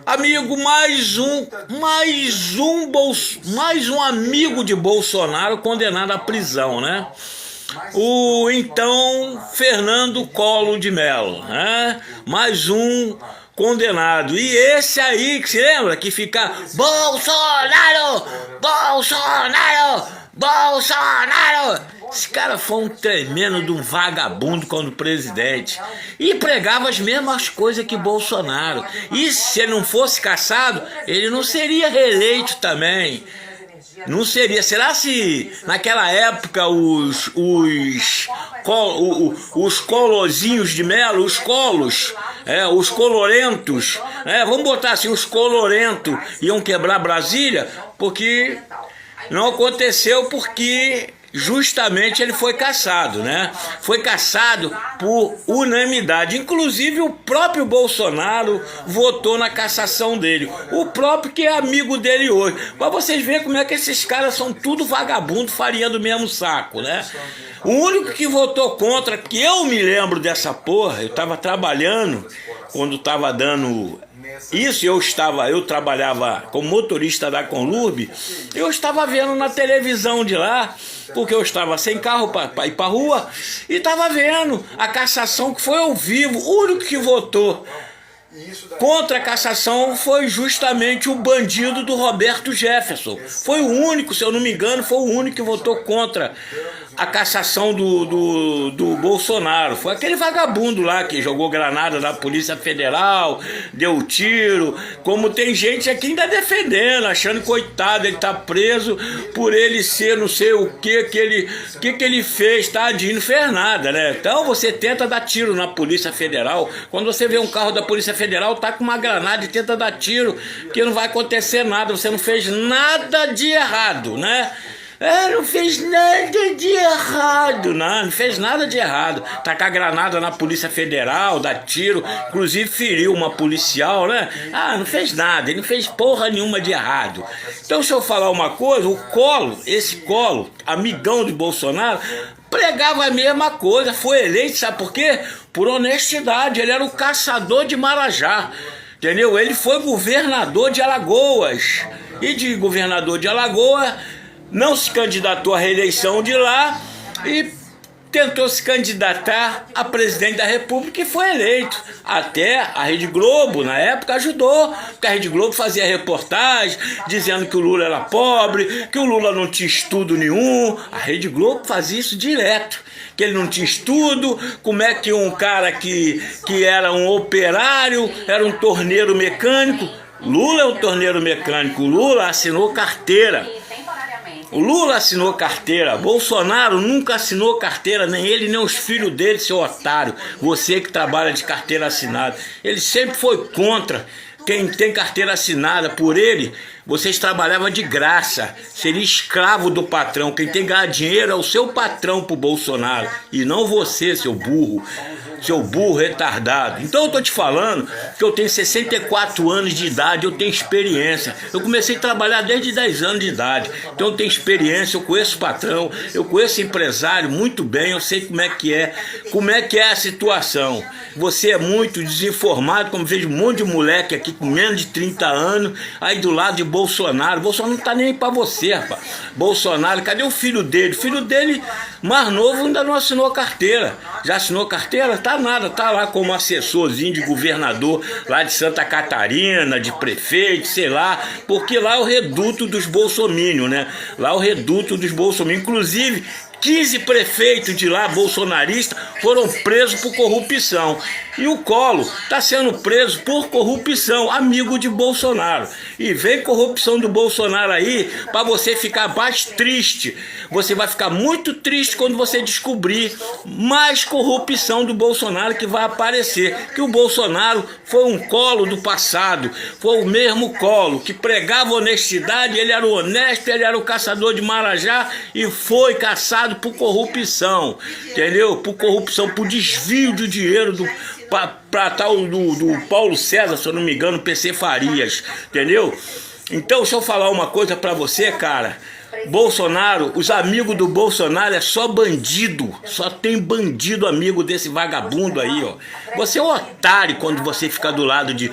Amigo, mais um amigo de Bolsonaro condenado à prisão, né? O então Fernando Collor de Mello, né? Mais um condenado. E esse aí, que se lembra? Que fica Bolsonaro! Bolsonaro! Bolsonaro! Esse cara foi um tremendo de um vagabundo quando presidente. E pregava as mesmas coisas que Bolsonaro. E se ele não fosse cassado, ele não seria reeleito também. Não seria. Será se naquela época os colozinhos de Mello, os colos, os colorentos, vamos botar assim, os colorentos iam quebrar Brasília? Porque não aconteceu, porque justamente ele foi cassado, né? Foi cassado por unanimidade. Inclusive o próprio Bolsonaro votou na cassação dele. O próprio que é amigo dele hoje. Pra vocês verem como é que esses caras são tudo vagabundo, farinha do mesmo saco, né? O único que votou contra, que eu me lembro dessa porra, eu tava trabalhando quando tava dando isso, eu trabalhava como motorista da Conlurb, eu estava vendo na televisão de lá, porque eu estava sem carro para ir para rua, e estava vendo a cassação que foi ao vivo. O único que votou contra a cassação foi justamente o bandido do Roberto Jefferson. Foi o único, se eu não me engano, foi o único que votou contra a cassação do Bolsonaro. Foi aquele vagabundo lá que jogou granada na Polícia Federal, deu tiro. Como tem gente aqui ainda defendendo, achando coitado, ele tá preso por ele ser não sei o que ele fez, tadinho, não fez nada, né? Então você tenta dar tiro na Polícia Federal. Quando você vê um carro da Polícia Federal, tá com uma granada e tenta dar tiro, que não vai acontecer nada, você não fez nada de errado, né? Não fez nada de errado, não fez nada de errado. Tacar granada na Polícia Federal, dar tiro, inclusive feriu uma policial, né? Não fez nada, ele não fez porra nenhuma de errado. Então, se eu falar uma coisa, o Collor, esse Collor, amigão de Bolsonaro, pregava a mesma coisa, foi eleito, sabe por quê? Por honestidade, ele era o caçador de Marajá, entendeu? Ele foi governador de Alagoas, e de governador de Alagoas não se candidatou à reeleição de lá e tentou se candidatar a presidente da República e foi eleito. Até a Rede Globo, na época, ajudou, porque a Rede Globo fazia reportagem dizendo que o Lula era pobre, que o Lula não tinha estudo nenhum. A Rede Globo fazia isso direto, que ele não tinha estudo, como é que um cara que era um operário, era um torneiro mecânico. Lula é um torneiro mecânico, o Lula assinou carteira. O Lula assinou carteira, Bolsonaro nunca assinou carteira, nem ele, nem os filhos dele, seu otário. Você que trabalha de carteira assinada. Ele sempre foi contra quem tem carteira assinada. Por ele, vocês trabalhavam de graça, seria escravo do patrão. Quem tem que ganhar dinheiro é o seu patrão pro Bolsonaro, e não você, seu burro retardado. Então eu tô te falando que eu tenho 64 anos de idade, eu tenho experiência. Eu comecei a trabalhar desde 10 anos de idade. Então eu tenho experiência, eu conheço o patrão, eu conheço o empresário muito bem, eu sei como é que é a situação. Você é muito desinformado, como vejo um monte de moleque aqui com menos de 30 anos, aí do lado de Bolsonaro. Bolsonaro não tá nem aí pra você, rapaz. Bolsonaro, cadê o filho dele? O filho dele, mais novo, ainda não assinou carteira. Já assinou carteira? Tá nada, tá lá como assessorzinho de governador lá de Santa Catarina, de prefeito, sei lá, porque lá é o reduto dos bolsominions, né? Lá é o reduto dos bolsominions. Inclusive, 15 prefeitos de lá, bolsonaristas, foram presos por corrupção. E o Collor está sendo preso por corrupção, amigo de Bolsonaro. E vem corrupção do Bolsonaro aí para você ficar mais triste. Você vai ficar muito triste quando você descobrir mais corrupção do Bolsonaro que vai aparecer. Que o Bolsonaro foi um Collor do passado, foi o mesmo Collor que pregava honestidade, ele era o honesto, ele era o caçador de Marajá e foi caçado por corrupção, entendeu? Por corrupção, por desvio de dinheiro para tal do Paulo César, se eu não me engano, PC Farias, entendeu? Então, deixa eu falar uma coisa pra você, cara. Bolsonaro, os amigos do Bolsonaro é só bandido, só tem bandido amigo desse vagabundo aí, ó. Você é um otário quando você fica do lado de